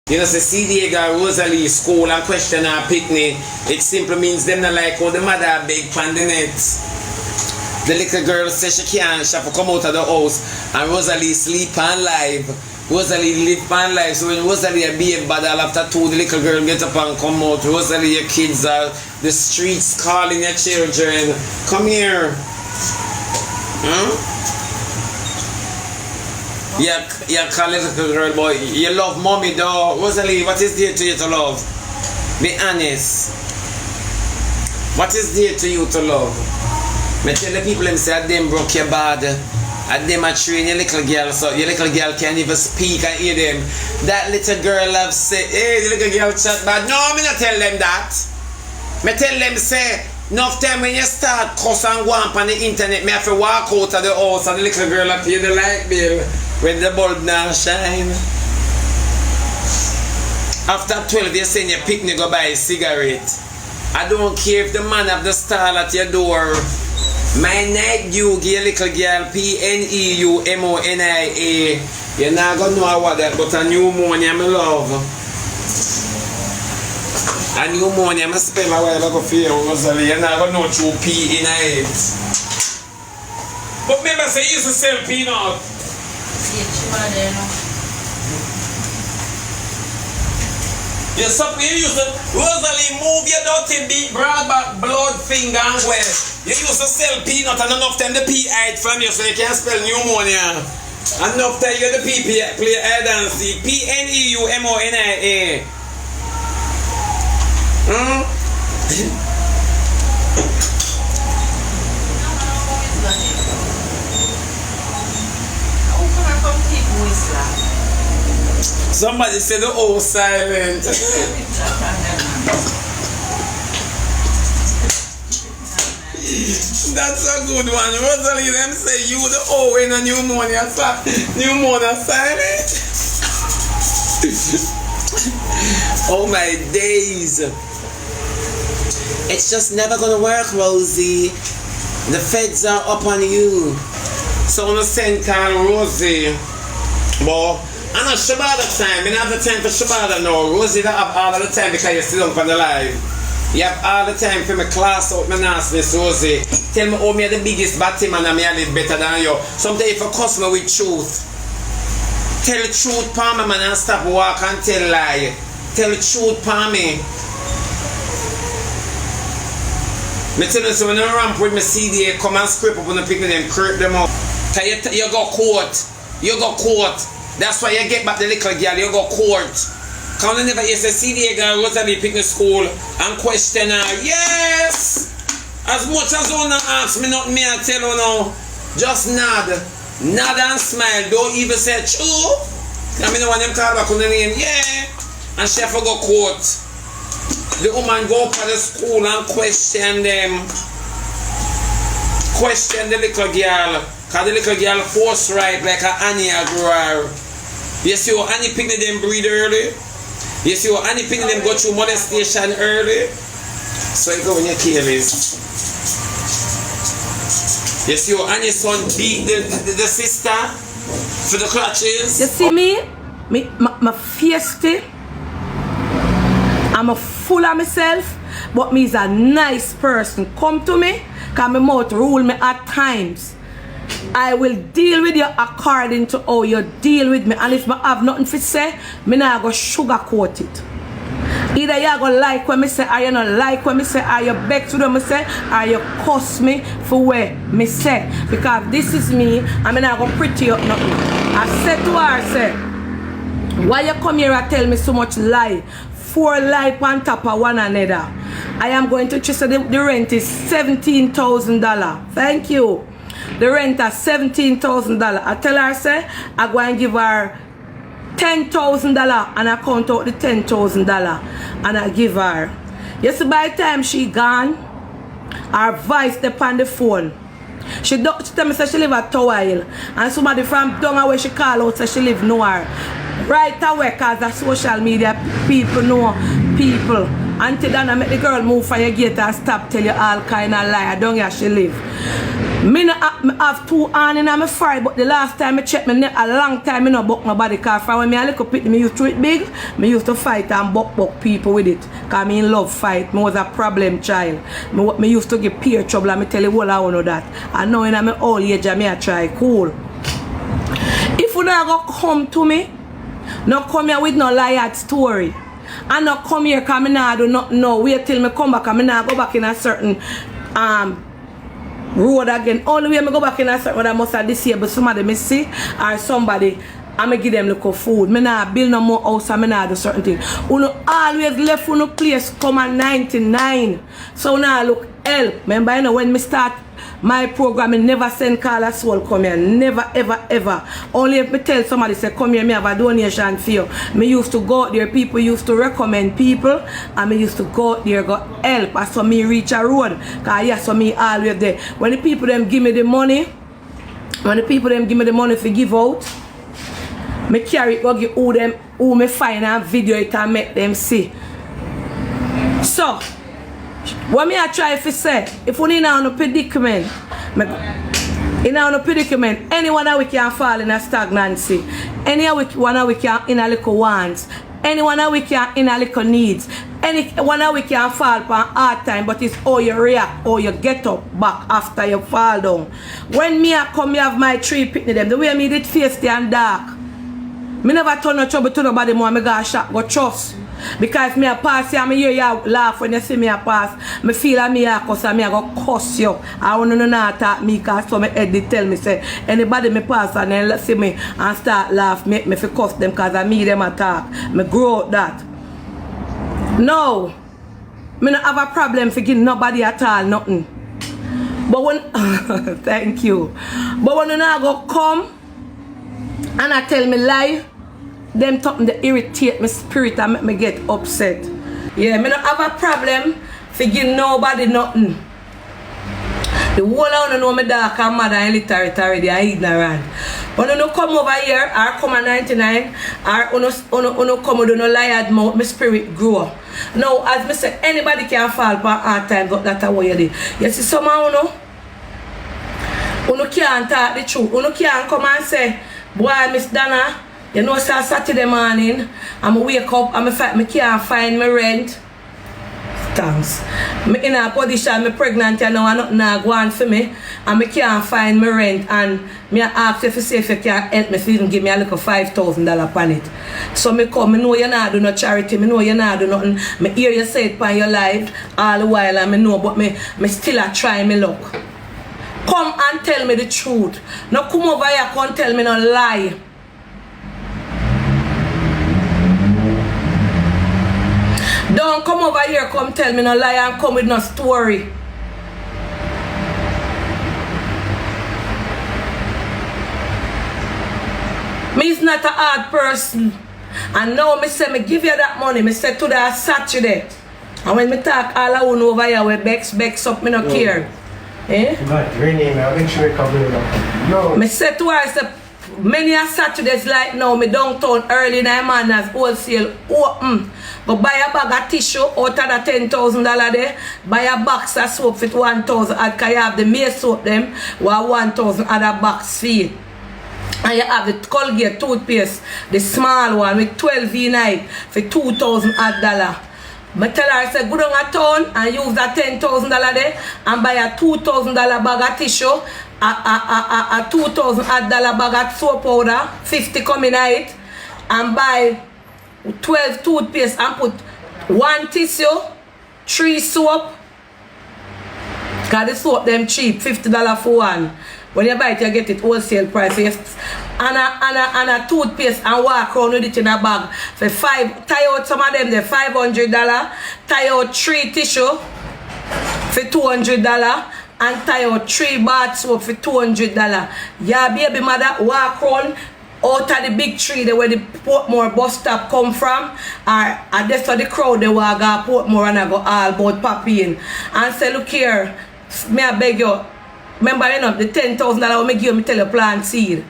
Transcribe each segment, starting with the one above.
You know, say CDA got Rosealee school and question her picnic. It simply means them not like how the mother big pan the net. The little girl says she can't, she have to come out of the house and Rosealee sleep and live. Rosealee live and live. So when Rosealee a babe battle after 2, the little girl get up and come out. Rosealee, your kids are the streets calling your children. Come here. Yeah, call little girl boy. You love mommy though. Rosealee, what is there to you to love? Be honest. What is there to you to love? Me tell the people them say them broke your bad. And them a train your little girl so your little girl can't even speak and hear them. That little girl have said, hey, the little girl chat bad. No, me not tell them that. Me tell them say, enough time when you start cuss and go up on the internet, me have to walk out of the house and the little girl up here the light bill when the bulb now shine. After 12 you send your picnic go buy a cigarette. I don't care if the man have the stall at your door. My night you give little girl PNEUMONIA. You're not gonna know what that, but a pneumonia my love. A pneumonia I spell a while ago for you, Rosealee. You're not gonna know through P in it. But remember say you used to sell peanut. You're something you used to Rosealee move your dirty big broad back blood finger and well. You used to sell peanut and enough time the P hide from you so you can't spell pneumonia. Enough time you get the P play hide and see. PNEUMONIA. Somebody said the old silent. That's a good one. Rosealee, them say you the O in a pneumonia silent. Oh my days. It's just never gonna work, Rosie. The feds are up on you. So on the send call Rosie. Boy. I know Shebada time, I don't have the time for Shebada now. Rosie don't have all of the time because you're still on the live. You have all the time for my class out my nastiness, Rosie. Tell me how me the biggest batty man and me I live better than you. Sometimes if you cuss me with truth. Tell the truth for me man and stop walk and tell lie. Tell the truth for me. Me tell you so when I ramp with my CDA, come and scrape up on the picnic and creep them up. You go court. You go court. That's why you get back the little girl, you go court. Come on, never hear say CDA girl Rosealee picnic school and question her. Yes! As much as you not ask me nothing, me I tell you now. Just nod. Nod and smile. Don't even say true. I mean, when them call back on the name, yeah. And she have to go court. The woman go up to the school and question them. Question the little girl. Because the little girl force right like a Annie grower. You see how Aunty picnic them breed early? You see how Aunty picnic them go through molestation early? So you go when you're careless. You see how Aunty's son beat the sister for the clutches? You see my feisty. I'm a full of myself, but me is a nice person. Come to me, because my mouth rule me at times. I will deal with you according to how you deal with me. And if I have nothing to say, me not go sugarcoat it. Either you go like what me say, or you not like what me say, or you beg to do me say, or you cuss me for what me say. Because this is me, and me not go pretty up nothing. I said to her, I said, why you come here and tell me so much lie? 4 lies on top of one another. I am going to choose the rent is $17,000. Thank you. The rent is $17,000. I tell her, say, I go and give her $10,000 and I count out the $10,000 and I give her. You see, by the time she gone, her voice step on the phone. She tell me say she live at Towile and somebody from Donna where she call out say she live nowhere. Right away, cause the social media people know people. Aunty Donna make the girl move for your gate and stop tell you all kind of lie. Down here she live. Me have 2 hands in my fry, but the last time I checked a long time I no buck my body, cause from when I little pit, me used to it big, me used to fight and buck people with it. Cause me in love fight, me was a problem child. Me used to get peer trouble and me tell you all I know that. And now in my old age I try cool. If you not go come to me, not come here with no liar story. And not come here cause me nah do not know. Wait till me come back and me nah go back in a certain road again. Only way I go back in a certain road I must have disabled somebody me see or somebody and me give them little food. Me nah build no more house and me nah do certain things. You always left on place come at 99. So now look help. Remember you know when me start my program, I never send call a soul come here. Never ever ever. Only if me tell somebody say come here, me have a donation for you. Me used to go out there, people used to recommend people and me used to go out there go help. As so me reach a road. Cause yes, so me always there. When the people them give me the money, to give out, me carry it go give who me find and video it and make them see. So what me I try to say, if we in a predicament, anyone that we can fall in a stagnancy, anyone that we can in a little wants, anyone that we can in a little needs, anyone that we can fall for hard time, but it's how you react, how you get up back after you fall down. When me I come, me have my 3 picnic them, the way me did face and dark. Me never turn no trouble to nobody more, me got shot, go trust. Because me a pass you and me hear you laugh when you see me a pass. Me feel like me a cuss and me a go cuss you. I want to know attack me because so my head they tell me say anybody me pass and then see me and start laugh make me feel cuss them because I me them attack. Me grow out that. No. Me not have a problem for giving nobody at all nothing. But when thank you. But when you not go come and I tell me lie, them something that irritate my spirit and make me get upset. Yeah, me don't have a problem for give nobody nothing. The whole of you know me dark and mad and illiterate already and ignorant. When you come over here or come at 99 or you come with no liar mouth, my spirit grow. Now as me say, anybody can fall for hard time, but that's what you do. You see somehow you can't talk the truth. You can't come and say, boy, Miss Donna, you know, so Saturday morning, I'm wake up and I can't find my rent. Thanks. I'm in a position, I'm pregnant and now nothing go on for me. And I can't find my rent. And I ask if you can help me, even give me a little $5,000 upon it. So I come, I know you're not doing no charity, I know you're not doing nothing. I hear you say it upon your life all the while and I know, but I still try my luck. Come and tell me the truth. Now come over here, come tell me no lie. Don't come over here, come tell me no lie and come with no story. Me is not a hard person. And now me say me give you that money. Me say to that Saturday. And when me talk all I want over here with Bex up, me no care. Eh? Not your name, I'll make sure you cover it up. No. Me say to her, I say, many a Saturdays like now, me downtown early in the man as wholesale open. But buy a bag of tissue out of the $10,000 there. Buy a box of soap for 1,000. And you have the May soap them with 1,000 other box fee. And you have the Colgate toothpaste, the small one with 12 V night for $2,000. I tell her, I say, go down a town and use that $10,000 there and buy a $2,000 bag of tissue, a $2,000 bag of soap powder, 50 coming night, and buy 12 toothpaste and put 1 tissue, 3 soap. Because the soap them cheap, $50 for one. When you buy it, you get it wholesale price. Yes. And a toothpaste and walk around with it in a bag. For tie out some of them, they're $500. Tie out 3 tissue for $200. And tie out 3 bath soap for $200. Yeah, baby mother, walk around out of the big tree there where the Portmore bus stop come from. Or that's where the crowd they walk out Portmore and I go all about popping. And say, look here, may I beg you, Remember, you know, the $10,000 when me give me tell you plant seed.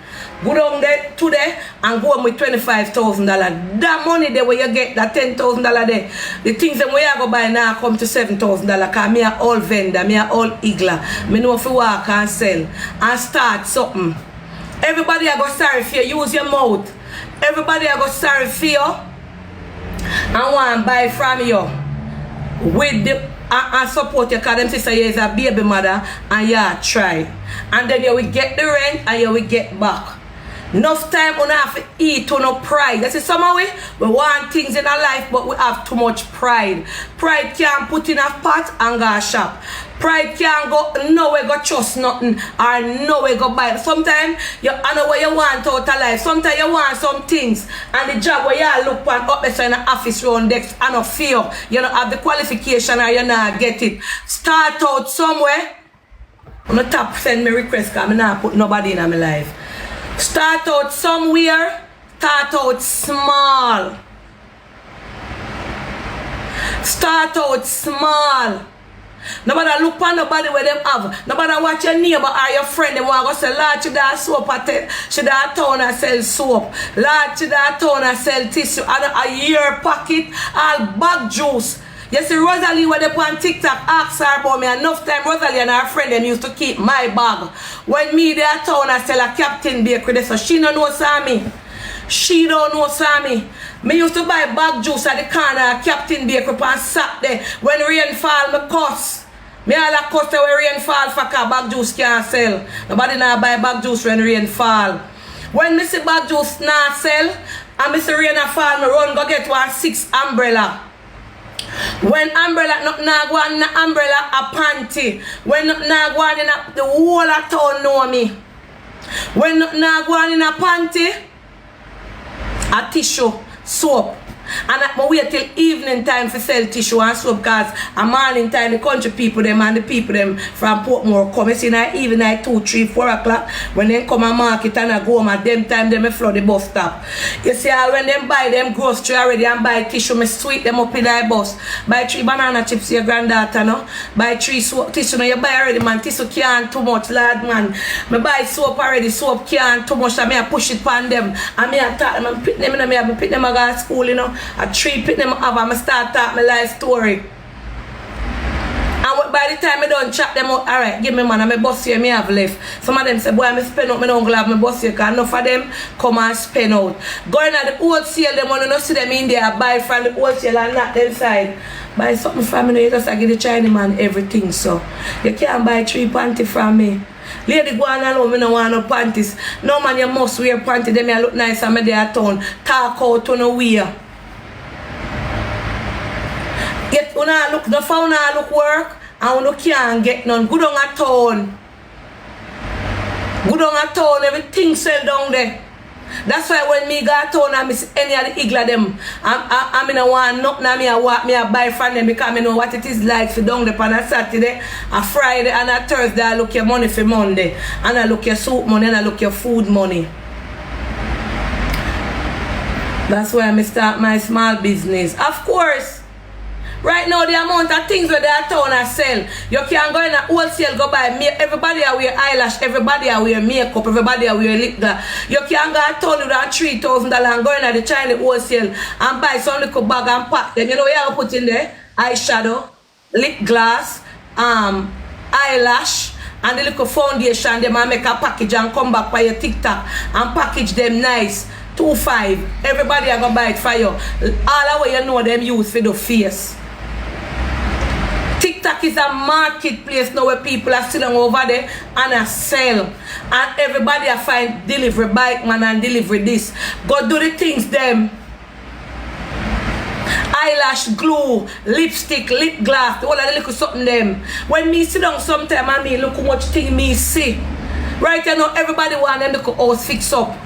Go down there today and go home with $25,000. That money there where you get that $10,000 there. The things that we are go buy now come to $7,000. Cause me a all vendor, me a all igler. Me know if you walk and sell and start something. Everybody I go sorry for you. Use your mouth. Everybody I go sorry for you and want to buy from you with the and support you because them sister you is a baby mother and you try. And then you will get the rent and you will get back. Enough time we don't have to eat to no pride. That's some of we want things in our life but we have too much pride. Pride can't put in a pot and go shop. Pride can't go nowhere go trust nothing or nowhere go buy. Sometimes you know what you want out of life. Sometimes you want some things and the job where you look on up there in the office round desk and not feel you don't have the qualification or you not get it. Start out somewhere. I'm not tap send me request because I'm not put nobody in my life. Start out somewhere. Start out small. Start out small. Nobody look on nobody where them have. Nobody watch your neighbor or your friend. Them want to say, Lord, should I soap at should I town and sell soap? Lord, should I town and sell tissue? And a year packet, all bag juice. You see, Rosealee, when they put on TikTok, ask her about me. Enough time, Rosealee and her friend them used to keep my bag. When me there town and sell a Captain Bakery, so she don't know Sammy. She don't know Sammy. Me used to buy bag juice at the corner, Captain Bakery on Saturday. When rain fall, me cuss. Me all a cuss when rain fall for car bag juice can't sell. Nobody now buy bag juice when rain fall. When me see bag juice not sell, and me see rain fall, me run go get 6 umbrella. When umbrella not go on in the umbrella a panty. When not go on in the whole of town know me. When not go on in a panty, a tissue, soap. And I wait till evening time to sell tissue and soap because a morning time the country people them and the people them from Portmore come. You see now even at 2, 3, 4 o'clock when they come and market and I go home at them time they flood the bus stop. You see when them buy them grocery already and buy tissue, me sweep them up in the bus. Buy 3 banana chips to your granddaughter no. Buy 3 soap tissue no you buy already man. Tissue can't too much lad man. Me buy soap already, soap can't too much and me I push it on them. And me I talk them and pick them in me I pick them I go to school you know. I 3 pick them up and I start talk my life story. And by the time I done chat them out, alright, give me man and my boss here, me have left. Some of them say, boy, I spend out, I don't have my boss here because enough of them come and spend out. Going at the wholesale, them want to see them in there, buy from the wholesale and not them side. Buy something from me, you just give the Chinese man everything, so. You can't buy 3 panties from me. Lady go on alone, me no want no panties. No man, you must wear panties, them you look nice and me there at town. Talk out on the wear. Get una look the phone look work and you can't get none. Good on a town. Good on a town, everything sell down there. That's why when me go to town and miss any of the igla them, I mean I want nothing me I walk me I buy from them because I know what it is like for down there on a Saturday, a Friday and a Thursday I look your money for Monday. And I look your soup money and I look your food money. That's why I start my small business. Of course. Right now, the amount of things where they are town and sell, you can go in a wholesale, go buy everybody I wear eyelash, everybody I wear makeup, everybody I wear lip gloss. You can go and town with that $3,000 and go in at the China wholesale and buy some little bag and pack them. You know what you have to put in there? Eyeshadow, lip gloss, eyelash, and the little foundation. Them and make a package and come back by your TikTok and package them nice. 2.5. Everybody are gonna buy it for you. All the way you know them use for the face. TikTok is a marketplace now where people are sitting over there and a sell. And everybody are find delivery bike man and delivery this. Go do the things them. Eyelash glue, lipstick, lip gloss, all of the little something them. When me sit down sometime and me look how much thing me see. Right you know everybody want them to house fix up.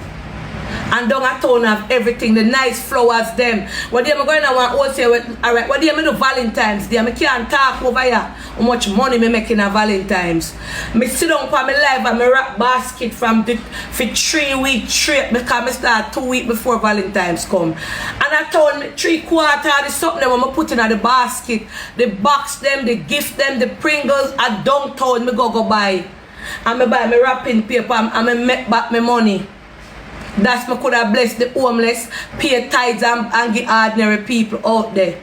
And down a town have everything, the nice flowers them. What they am going to want wholesale with alright, what they am do Valentine's Day. I can't talk over here how much money me making a Valentine's. Me sit down for my life and me wrap basket from the for 3 weeks straight because me start 2 weeks before Valentine's come. And I told me 3/4 the something when I put in the basket, the box them, the gift them, the Pringles at downtown me go buy. and I buy my wrapping paper and I make back my money. That's me could have blessed the homeless, pay tithes and give ordinary people out there.